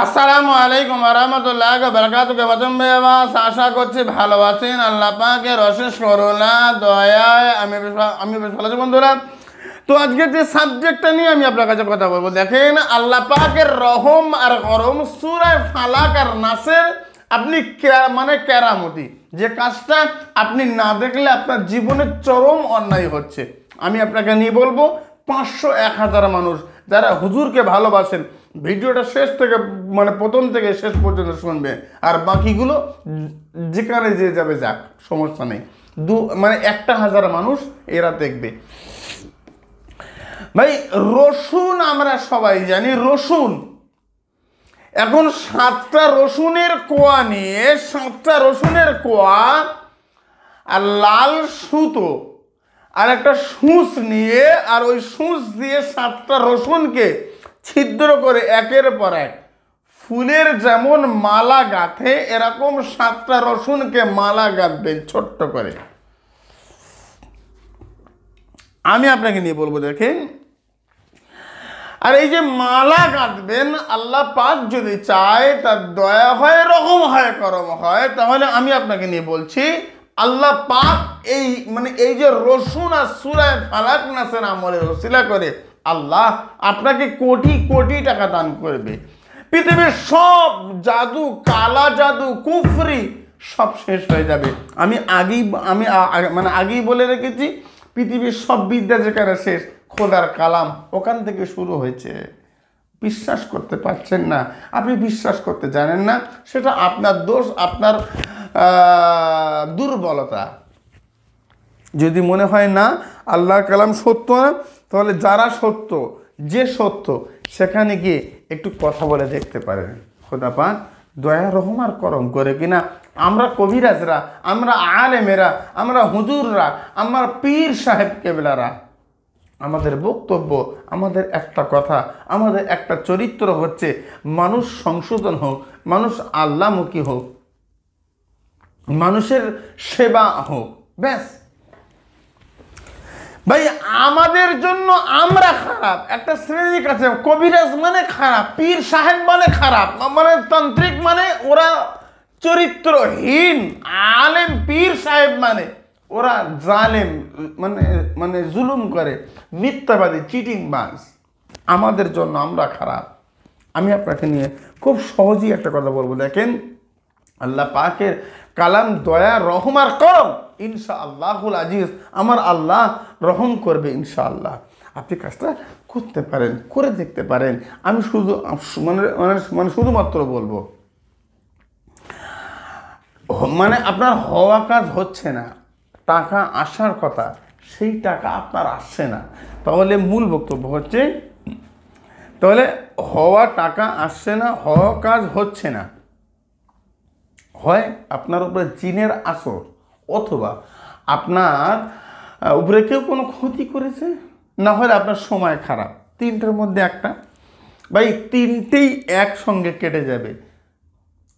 আসসালামু আলাইকুম ওয়া রাহমাতুল্লাহি ওয়া বারাকাতুহু। কেমন আছেন? আশা করছি ভালো আছেন। আল্লাহ পাকের অশেষ করুণা দয়ায় আমি বেশ ভালো আছি বন্ধুরা। তো আজকের যে সাবজেক্টটা নিয়ে আমি আপনার কাছে কথা বলবো, দেখেন আল্লাহ পাকের রহম আর করম সূরা ফালাক আর নাসের আপনি কেরামতি, যে কাজটা আপনি না দেখলে আপনার জীবনে চরম অন্যায় হচ্ছে। আমি আপনাকে নিয়ে বলবো 500-1000 মানুষ যারা হুজুরকে ভালোবাসেন ভিডিওটা শেষ থেকে প্রথম থেকে শেষ পর্যন্ত শুনবে, আর বাকিগুলো যেখানে যে যাবে যাক, সমস্যা নেই। 1000 মানুষ এরা দেখবে। ভাই রসুন আমরা সবাই জানি, রসুন এখন 7টা রসুনের কোয়া নিয়ে 7টা রসুনের কোয়া আর লাল সুতো আর একটা সূচ নিয়ে, আর ওই সূচ দিয়ে 7টা রসুনকে ছিদ্র করে একের পর এক ফুলের যেমন মালা গাঁথে, এরকম 7টা রসুনকে মালা গাঁথবেন ছোট্ট করে। আমি আপনাকে নিয়ে বলবো, দেখেন আর এই যে মালা গাঁথবেন, আল্লাহ পাক যদি চায়, তার দয়া হয়, রহম হয়, করম হয়, তাহলে আমি আপনাকে নিয়ে বলছি আল্লাহ পাক এই যে রসুন আর সূরা ফালাক নাসের আমলের ওসিলা করে আল্লাহ আপনাকে কোটি কোটি টাকা দান করবে। পৃথিবীর সব জাদু, কালা জাদু, কুফরি সব শেষ হয়ে যাবে। আমি আগেই বলে রেখেছি, পৃথিবীর সব বিদ্যা যেখানে শেষ, খোদার কালাম ওখান থেকে শুরু হয়েছে। বিশ্বাস করতে পারছেন না, আপনি বিশ্বাস করতে জানেন না, সেটা আপনার দোষ, আপনার দুর্বলতা। যদি মনে হয় না আল্লাহর কালাম সত্য না, তাহলে যারা সত্য, যে সত্য, সেখানে গিয়ে একটু কথা বলে দেখতে পারেন। খোদা পাক দয়া রহম আর করম করে কিনা আমরা কবিরাজরা, আমরা আলেমেরা, আমরা হুজুররা, আমরা পীর সাহেব কেবলারা, আমাদের বক্তব্য, আমাদের একটা কথা, আমাদের একটা চরিত্র হচ্ছে মানুষ সংশোধন হোক, মানুষ আল্লাহমুখী হোক, মানুষের সেবা হোক, ব্যাস। ভাই আমাদের জন্য আমরা খারাপ, একটা শ্রেণীর কাছে কবিরাজ মানে খারাপ, পীর সাহেব মানে খারাপ, তান্ত্রিক মানে ওরা চরিত্রহীন, আলেম পীর সাহেব মানে ওরা জালেম, জুলুম করে, মিথ্যাবাদী, চিটিংবাজ। আমাদের জন্য আমরা খারাপ। আমি আপনাকে নিয়ে খুব সহজেই একটা কথা বলবো, দেখেন আল্লাহ পাকের কালাম দয়া রহম আর করম, ইনশাআল্লাহুল আজিজ, আমার আল্লাহ রহম করবে ইনশাআল্লাহ। আপনি কাজটা করতে পারেন, করে দেখতে পারেন। আমি শুধুমাত্র বলবো, আপনার হওয়া কাজ হচ্ছে না, টাকা আসার কথা, সেই টাকা আপনার আসছে না, তাহলে মূল বক্তব্য হচ্ছে, তাহলে হওয়া টাকা আসছে না, হওয়া কাজ হচ্ছে না, হয় আপনার উপরে জিনের আসর, অথবা আপনার উপরে কেউ কোনো ক্ষতি করেছে, না হলে আপনার সময় খারাপ। তিনটের মধ্যে একটা। ভাই তিনটেই একসঙ্গে কেটে যাবে।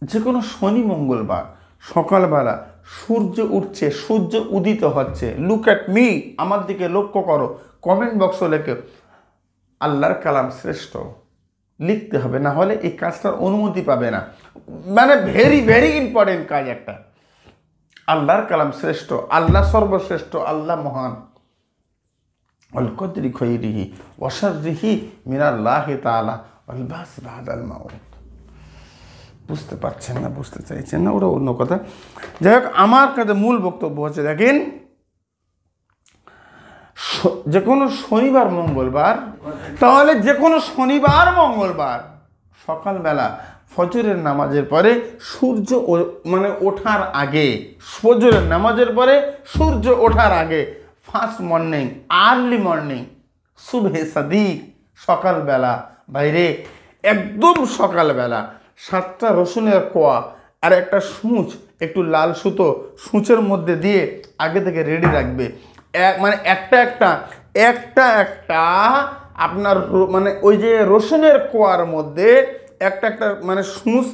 যে কোনো শনি মঙ্গলবার সকালবেলা সূর্য উঠছে, সূর্য উদিত হচ্ছে, লুক অ্যাট মি, আমার দিকে লক্ষ্য করো, কমেন্ট বক্সে লেখে আল্লাহর কালাম শ্রেষ্ঠ লিখতে হবে, না হলে এই কাজটার অনুমতি পাবে না। ভেরি ভেরি ইম্পর্টেন্ট কাজ একটা। আল্লাহর কালাম শ্রেষ্ঠ, আল্লাহ সর্বশ্রেষ্ঠ, আল্লাহ মহান। ওয়াল কদরি খৈরিহি ওয়া শাররিহি মিনাল্লাহি তাআলা ওয়াল বাস বাদাল মাউত। বুঝতে পারছেন না, বুঝতে চাইছেন না, ওটা অন্য কথা। যাই হোক, আমার কাছে মূল বক্তব্য হচ্ছে, দেখেন যে কোনো শনিবার মঙ্গলবার, তাহলে যে কোনো শনিবার মঙ্গলবার সকালবেলা ফজরের নামাজের পরে সূর্য ওঠার আগে, ফজরের নামাজের পরে সূর্য ওঠার আগে, ফার্স্ট মর্নিং, আর্লি মর্নিং, সুবহে সাদিক, সকালবেলা, বাইরে একদম সকালবেলা 7টা রসুনের কোয়া আর একটা সূচ, একটু লাল সুতো সূচের মধ্যে দিয়ে আগে থেকে রেডি রাখবে। একটা একটা আপনার ওই যে রসুনের কোয়ার মধ্যে একটা সূচ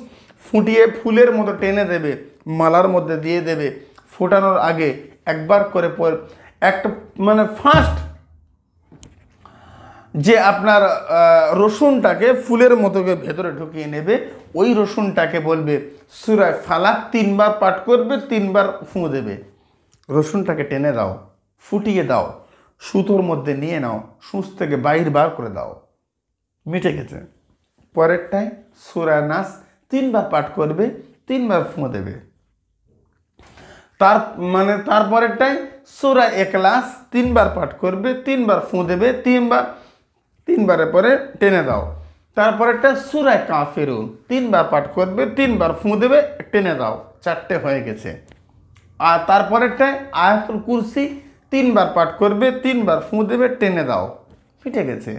ফুটিয়ে ফুলের মতো টেনে দেবে, মালার মধ্যে দিয়ে দেবে। ফোটানোর আগে একবার করে একটা ফার্স্ট যে আপনার রসুনটাকে ফুলের মতো করে ভেতরে ঢুকিয়ে নেবে, ওই রসুনটাকে বলবে সূরা ফালাক 3 বার পাঠ করবে, 3 বার ফুঁ দেবে। রসুনটাকে টেনে দাও, ফুটিয়ে দাও, সুতোর মধ্যে নিয়ে নাও, সূচ থেকে বাইর বার করে দাও, মিটে গেছে। পরেরটায় সূরা নাস 3 বার পাঠ করবে, 3 বার ফুঁ দেবে। তারপরেরটায় সূরা ইখলাস 3 বার পাঠ করবে, 3 বার ফুঁ দেবে, 3 বারের পরে টেনে দাও। তারপরেরটা সূরা কাফিরুন 3 বার পাঠ করবে, 3 বার ফুঁ দেবে, টেনে দাও, 4টে হয়ে গেছে। আর তারপরেরটায় আয়াতুল কুরসি 3 বার পাঠ করবে, 3 বার ফুঁ দেবে, টেনে দাও, মিটে গেছে।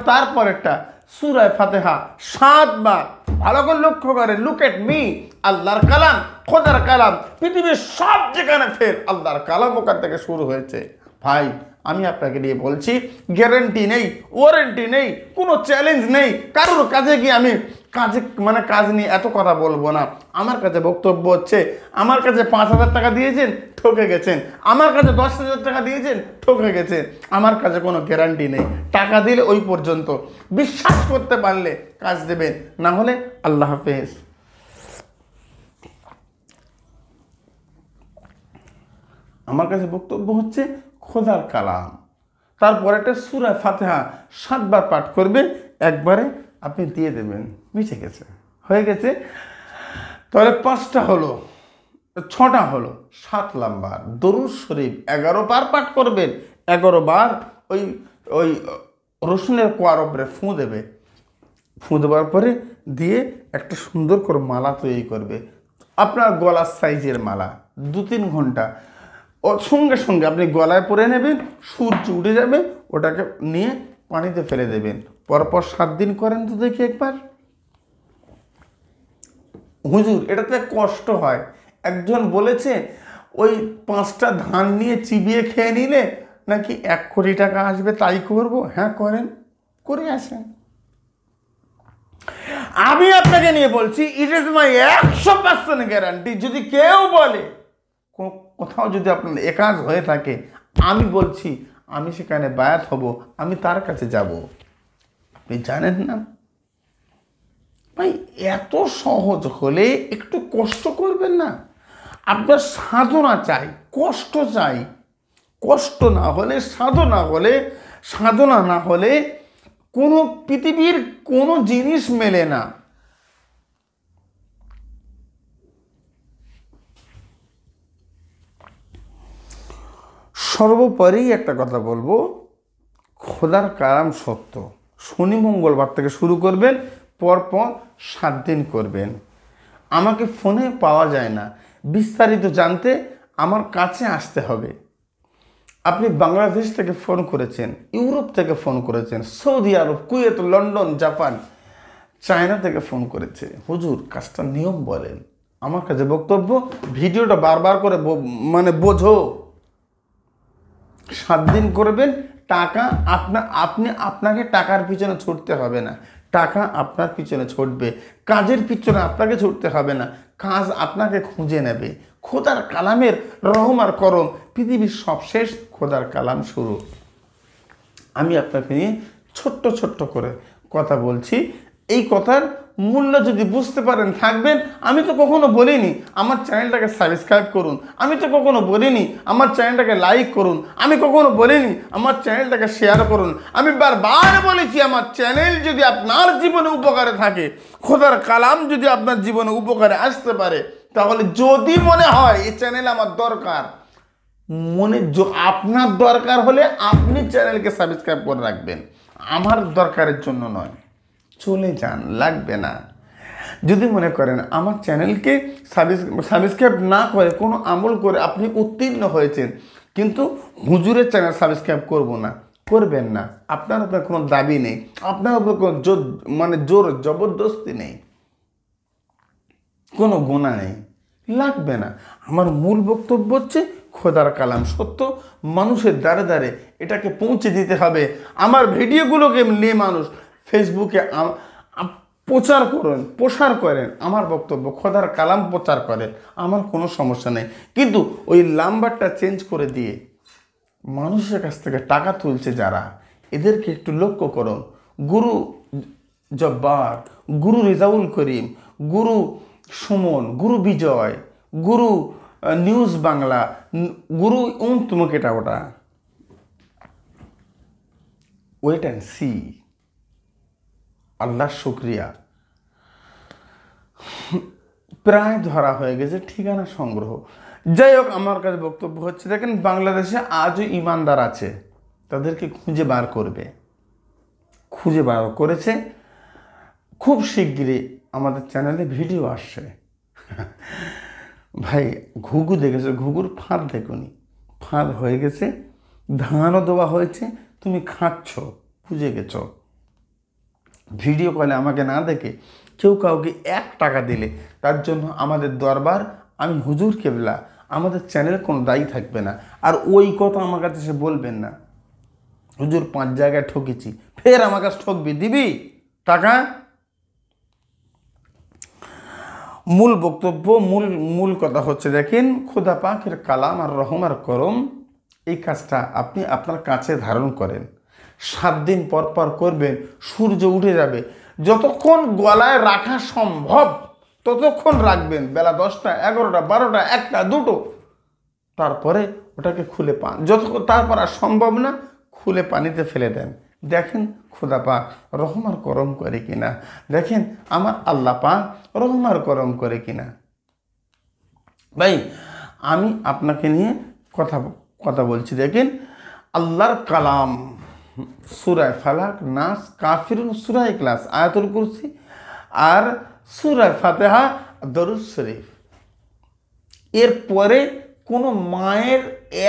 তারপরেরটা সূরা ফাতিহা 7 বার। ভালো করে লক্ষ্য করে, লুক এট মি, আল্লাহর কালাম, খোদার কালাম, পৃথিবীর সব যেখানে ফের আল্লাহর কালাম ওখান থেকে শুরু হয়েছে। ভাই আমি আপনাকে নিয়ে বলছি, গ্যারেন্টি নেই, ওয়ারেন্টি নেই, কোনো চ্যালেঞ্জ নেই, কারোর কাছে গিয়ে আমি কাজ নিয়ে এত কথা বলবো না। আমার কাছে বক্তব্য হচ্ছে, আমার কাছে 5,000 টাকা দিয়েছেন, ঠকে গেছেন। আমার কাছে 10,000 টাকা দিয়েছেন, ঠকে গেছেন। আমার কাছে কোনো গ্যারান্টি নেই। টাকা দিলে ওই পর্যন্ত, বিশ্বাস করতে পারলে কাজ দেবেন, না হলে আল্লাহ হাফেজ। আমার কাছে বক্তব্য হচ্ছে খোদার কালাম, তারপর একটা সূরা ফাতিহা 7 বার পাঠ করবে, একবারে আপনি দিয়ে দেবেন, মিশে গেছে, হয়ে গেছে। তাহলে 5টা হলো, 6টা হলো। 7 নাম্বার দরুদ শরীফ 11 বার পাঠ করবেন। 11 বার ওই রসুনের কোয়ার উপরে ফুঁ দেবে। ফুঁ দেওয়ার পরে দিয়ে একটা সুন্দর করে মালা তৈরি করবে, আপনার গলার সাইজের মালা। 2-3 ঘন্টা ওর সঙ্গে সঙ্গে আপনি গলায় পরে নেবেন, সূর্য উঠে যাবে, ওটাকে নিয়ে পানিতে ফেলে দেবেন। পরপর 7 দিন করেন তো দেখি একবার। হুজুর এটাতে কষ্ট হয়। একজন বলেছে ওই 5টা ধান নিয়ে চিবিয়ে খেয়ে নিলে নাকি 1 কোটি টাকা আসবে, তাই করব। হ্যাঁ করেন, করে আসেন। আমি আপনাকে নিয়ে বলছি, ইট ইজ মাই 100% গ্যারান্টি। যদি কেউ বলে, কোথাও যদি আপনার একাজ হয়ে থাকে, আমি বলছি আমি সেখানে বায়াত হব, আমি তার কাছে যাব। আপনি জানেন না ভাই, এত সহজ হলে একটু কষ্ট করবেন না? আপনার সাধনা চাই, কষ্ট চাই। কষ্ট না হলে, সাধনা না হলে কোনো পৃথিবীর কোনো জিনিস মেলে না। সর্বোপরি একটা কথা বলবো, খোদার কালাম সত্য। শনি মঙ্গলবার থেকে শুরু করবেন, পরপর 7 দিন করবেন। আমাকে ফোনে পাওয়া যায় না, বিস্তারিত জানতে আমার কাছে আসতে হবে। আপনি বাংলাদেশ থেকে ফোন করেছেন, ইউরোপ থেকে ফোন করেছেন, সৌদি আরব, কুয়েত, লন্ডন, জাপান, চায়না থেকে ফোন করেছে। হুজুর কাজটা নিয়ম বলেন। আমার কাছে বক্তব্য, ভিডিওটা বারবার করে বোঝো। 7 দিন করবেন, টাকা আপনাকে টাকার পিছনে ছুটতে হবে না, টাকা আপনার পিছনে ছুটবে। কাজের পিছনে আপনাকে ছুটতে হবে না, কাজ আপনাকে খুঁজে নেবে। খোদার কালামের রহম আর করম, পৃথিবীর সব শেষ, খোদার কালাম শুরু। আমি আপনাকে নিয়ে ছোট্ট করে কথা বলছি। এই কথার মূল্য যদি বুঝতে পারেন থাকবেন। আমি তো কখনো বলিনি আমার চ্যানেলটাকে সাবস্ক্রাইব করুন, আমি তো কখনো বলিনি আমার চ্যানেলটাকে লাইক করুন, আমি কখনো বলিনি আমার চ্যানেলটাকে শেয়ার করুন। আমি বারবার বলেছি, আমার চ্যানেল যদি আপনার জীবনে উপকারে থাকে, খোদার কালাম যদি আপনার জীবনে উপকারে আসতে পারে, তাহলে যদি মনে হয় এই চ্যানেল আমার দরকার, আপনার দরকার হলে আপনি চ্যানেলকে সাবস্ক্রাইব করে রাখবেন, আমার দরকারের জন্য নয়। চলে যান, লাগবে না। যদি মনে করেন আমার চ্যানেলকে সাবস্ক্রাইব না করে কোনো আমল করে আপনি উত্তীর্ণ হয়েছেন, কিন্তু হুজুরের চ্যানেল সাবস্ক্রাইব করব না, করবেন না। আপনার উপর কোনো দাবি নেই, আপনার উপর কোনো জোর জবরদস্তি নেই, কোনো গুনাহ নেই, লাগবে না। আমার মূল বক্তব্য হচ্ছে খোদার কালাম সত্য, মানুষের দ্বারে দ্বারে এটাকে পৌঁছে দিতে হবে। আমার ভিডিওগুলোকে নিয়ে মানুষ ফেসবুকে প্রচার করেন আমার বক্তব্য, খোদার কালাম প্রচার করেন, আমার কোনো সমস্যা নেই। কিন্তু ওই নাম্বারটা চেঞ্জ করে দিয়ে মানুষের কাছ থেকে টাকা তুলছে যারা, এদেরকে একটু লক্ষ্য করুন। গুরু জব্বার, গুরু রেজাউল করিম, গুরু সুমন, গুরু বিজয়, গুরু নিউজ বাংলা, গুরু তোমাকে এটা ওটা, ওয়েট অ্যান্ড সি। আল্লাহর শুক্রিয়া, প্রায় ধরা হয়ে গেছে ঠিকানা সংগ্রহ। যাই হোক, আমার কাছে বক্তব্য হচ্ছে, দেখেন বাংলাদেশে আজও ইমানদার আছে, তাদেরকে খুঁজে বার করবে, খুঁজে বার করেছে। খুব শিগগিরই আমাদের চ্যানেলে ভিডিও আসছে। ভাই ঘুঘু দেখেছো, ঘুঘুর ফাঁদ দেখুনি, ফাঁদ হয়ে গেছে, ধানও দেওয়া হয়েছে, তুমি খাচ্ছ, বুঝে গেছো। ভিডিও কলে আমাকে না দেখে কেউ কাউকে 1 টাকা দিলে তার জন্য আমাদের দরবার, আমি হুজুর কেবলা, আমাদের চ্যানেলে কোনো দায়ী থাকবে না। আর ওই কথা আমার কাছে সে বলবেন না, হুজুর 5 জায়গায় ঠকেছি, ফের আমার কাছে ঠকবি, দিবি টাকা। মূল বক্তব্য, মূল কথা হচ্ছে, দেখেন খোদা পাকের কালাম আর রহম আর করম, এই কাজটা আপনি আপনার কাছে ধারণ করেন। 7 দিন পর পর করবেন, সূর্য উঠে যাবে, যতক্ষণ গলায় রাখা সম্ভব ততক্ষণ রাখবেন, বেলা 10টা, 11টা, 12টা, 1টা, 2টো, তারপরে ওটাকে খুলে পান, যতক্ষণ, তারপর আর সম্ভব না, খুলে পানিতে ফেলে দেন। দেখেন খোদা পাক রহম আর করম করে কিনা, দেখেন আমার আল্লাহ পাক রহম আর করম করে কিনা। ভাই আমি আপনাকে নিয়ে কথা বলছি, দেখেন আল্লাহর কালাম, সূরা ফালাক, নাস, কাফিরুন, সূরা ইখলাস, আয়াতুল কুরসি আর সূরা ফাতিহা, দরুদ শরীফ। এরপরে কোনো মায়ের,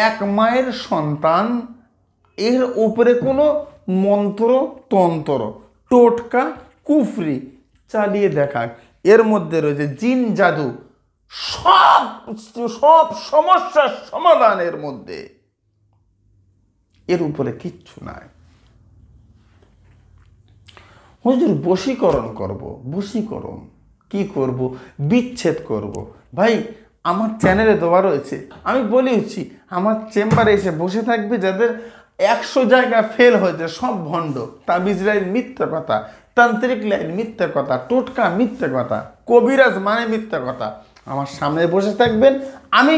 এক মায়ের সন্তান এর উপরে কোনো মন্ত্র তন্ত্র টোটকা কুফরি চালিয়ে দেখাক, এর মধ্যে রয়েছে জিন জাদু, সব সব সমস্যার সমাধানের মধ্যে, এর উপরে কিচ্ছু নাই। হুজুর বশীকরণ করব, বশীকরণ কি করব, বিচ্ছেদ করব। ভাই আমার চ্যানেলে দেওয়া রয়েছে, আমি বলেছি আমার চেম্বারে এসে বসে থাকবে, যাদের 100 জায়গা ফেল হয়েছে, সব ভণ্ড, তাবিজ লাইন মিথ্যা কথা, তান্ত্রিক লাইন মিথ্যা কথা, টোটকা মিথ্যা কথা, কবিরাজ মানে মিথ্যা কথা, আমার সামনে বসে থাকবেন। আমি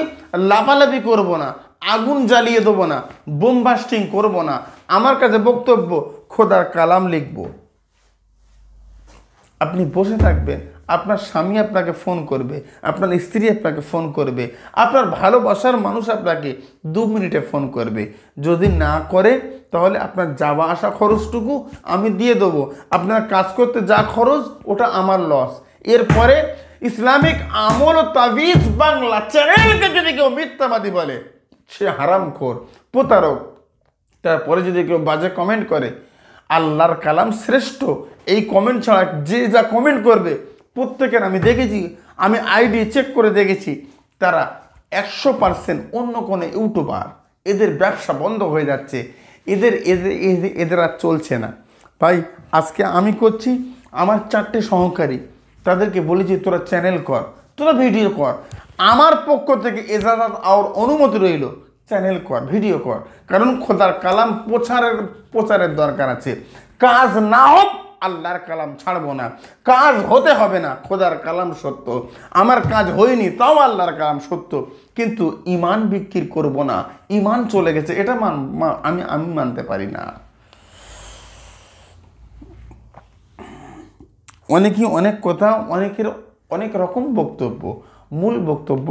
লাফালাফি করব না, আগুন জ্বালিয়ে দেবো না, বোম বাস্টিং করব না, আমার কাছে বক্তব্য খোদার কালাম লিখব। আপনি বসে থাকবেন, আপনার স্বামী আপনাকে ফোন করবে, আপনার স্ত্রী আপনাকে ফোন করবে, আপনার ভালোবাসার মানুষ আপনাকে 2 মিনিটে ফোন করবে। যদি না করে তাহলে আপনার যাওয়া আসা খরচটুকু আমি দিয়ে দেবো, আপনার কাজ করতে যা খরচ ওটা আমার লস। এরপরে ইসলামিক আমল ও তাবিজ বাংলা চ্যানেলকে যদি কেউ মিথ্যাবাদী বলে, সে হারামখোর, প্রতারক। তারপরে যদি কেউ বাজে কমেন্ট করে, আল্লাহর কালাম শ্রেষ্ঠ, এই কমেন্ট ছাড়া যে যা কমেন্ট করবে প্রত্যেকের আমি দেখেছি, আমি আইডি চেক করে দেখেছি, তারা 100% অন্য কোনো ইউটিউবার, এদের ব্যবসা বন্ধ হয়ে যাচ্ছে, এদের আর চলছে না। ভাই আজকে আমি করছি, আমার 4টে সহকারী, তাদেরকে বলেছি তোরা চ্যানেল কর, তোরা ভিডিও কর, আমার পক্ষ থেকে এজাজত আর অনুমতি রইল, চ্যানেল কর, ভিডিও কর, কারণ খোদার কালাম প্রচারের দরকার আছে। কাজ না হোক আল্লাহর কালাম ছাড়বো না, কাজ হতে হবে না, খোদার কালাম সত্য, আমার কাজ হয়নি তাও আল্লাহর কালাম সত্য, কিন্তু ইমান বিক্রি করব না, ইমান চলে গেছে এটা আমি মানতে পারি না। অনেকেই অনেক কথা, অনেকের অনেক রকম বক্তব্য, মূল বক্তব্য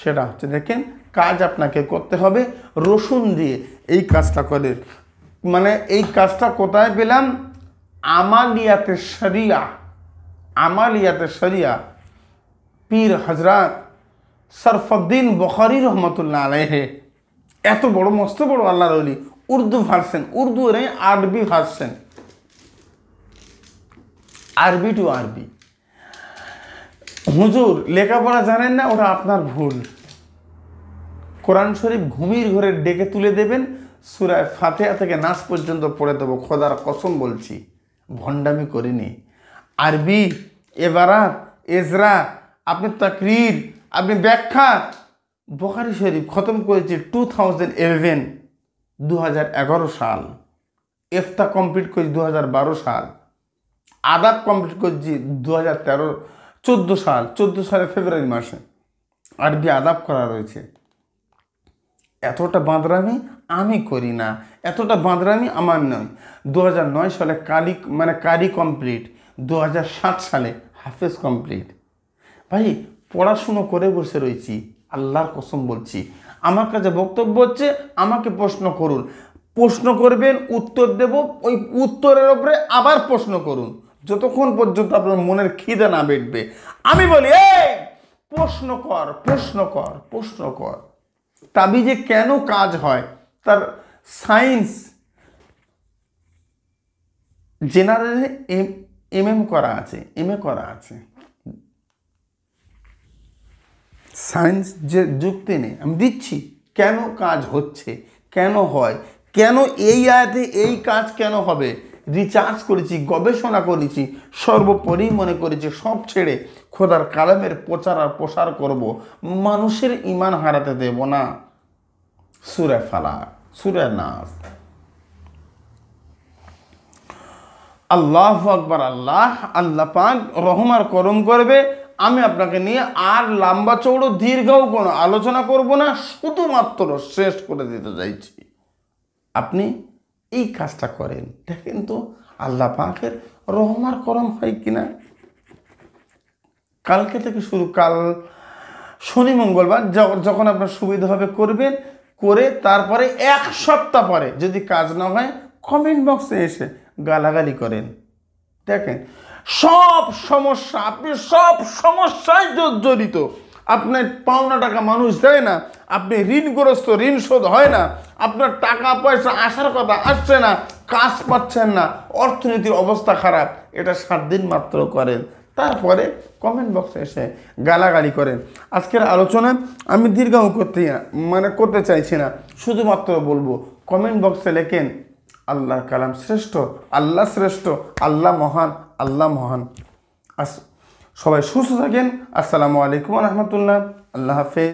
সেটা হচ্ছে, দেখেন কাজ আপনাকে করতে হবে রসুন দিয়ে। এই কাজটা করে, মানে এই কাজটা কোথায় পেলাম, আমালিয়াতে শরিয়া, আমালিয়াতে শরিয়া, পীর হজরত শরফুদ্দীন বুখারী রহমতুল্লাহ আলাইহি, এত বড় মস্ত বড় আল্লাহর ওলি, উর্দু ভার্সন, উর্দু নেই আরবি ভার্সন, আরবি টু আরবি। হুজুর লেখাপড়া জানেন না, ওটা আপনার ভুল। কোরআন শরীফ ঘুমির ঘরে ডেকে তুলে দেবেন, সূরা ফাতিহা থেকে নাস পর্যন্ত পড়ে দেবো, খোদার কসম বলছি, ভণ্ডামি করিনি। আরবি, এবারাত, এজরা, আপনি তাকরীর, আপনি ব্যাখ্যা, বুখারী শরীফ খতম করেছি 2011 সাল, ইফতা কমপ্লিট করেছি 2012 সাল, আদাব কমপ্লিট করেছি 2014 সাল, 14 সালে ফেব্রুয়ারি মাসে আরবি আদাব করা রয়েছে। এতটা বাঁদরামি আমি করি না, এতটা বাঁদরামি আমার নয়। 2009 সালে কারি কমপ্লিট, 2007 সালে হাফেজ কমপ্লিট। ভাই পড়াশুনো করে বসে রয়েছি, আল্লাহর কসম বলছি। আমার কাছে বক্তব্য হচ্ছে, আমাকে প্রশ্ন করুন, প্রশ্ন করবেন, উত্তর দেব, ওই উত্তরের ওপরে আবার প্রশ্ন করুন, যতক্ষণ পর্যন্ত আপনার মনের খিদে না বেটবে। আমি বলি এই প্রশ্ন কর, প্রশ্ন কর, প্রশ্ন কর। তাবিজে কেন কাজ হয় তার সায়েন্স জেনারেলে করা আছে, MA করা আছে। সায়েন্স যে যুক্তি নেই, আমি দিচ্ছি কেন কাজ হচ্ছে, কেন হয়, কেন এই আয়াতে এই কাজ কেন হবে। রিসার্চ করেছি, গবেষণা করেছি, সর্বোপরি মনে করেছি সব ছেড়ে খোদার কালামের প্রচার আর প্রসার করব, মানুষের ঈমান হারাতে দেব না। সূরা ফালাক, সূরা নাস। আল্লাহু আকবার। আল্লাহ পাক রহম আর করম করবে। আমি আপনাকে নিয়ে আর লম্বা চৌড়ো দীর্ঘও কোনো আলোচনা করব না, শুধুমাত্র শেষ করে দিতে চাইছি। আপনি এই কাজটা করেন, দেখেন তো আল্লাহ পাকের রহম আর করম হয় কিনা। কালকে থেকে শুরু, কাল শনি মঙ্গলবার যখন আপনার সুবিধা হবে করবেন, করে তারপরে 1 সপ্তাহ পরে যদি কাজ না হয় কমেন্ট বক্সে এসে গালাগালি করেন। দেখেন সব সমস্যা, আপনি সব সমস্যায় জড়িত। আপনার পাওনা টাকা মানুষ দেয় না, আপনি ঋণগ্রস্ত, ঋণ শোধ হয় না, আপনার টাকা পয়সা আসার কথা আসছে না, কাজ পাচ্ছেন না, অর্থনীতির অবস্থা খারাপ। এটা 7 দিন মাত্র করেন, তারপরে কমেন্ট বক্সে এসে গালাগালি করেন। আজকের আলোচনা আমি দীর্ঘায়ু করতে চাইছি না, শুধুমাত্র বলবো কমেন্ট বক্সে লেখেন আল্লাহর কালাম শ্রেষ্ঠ, আল্লাহ শ্রেষ্ঠ, আল্লাহ মহান, আল্লাহ মহান। সবাই সুস্থ থাকেন। আসসালামু আলাইকুম ওয়া রাহমাতুল্লাহ। আল্লাহ হাফেজ।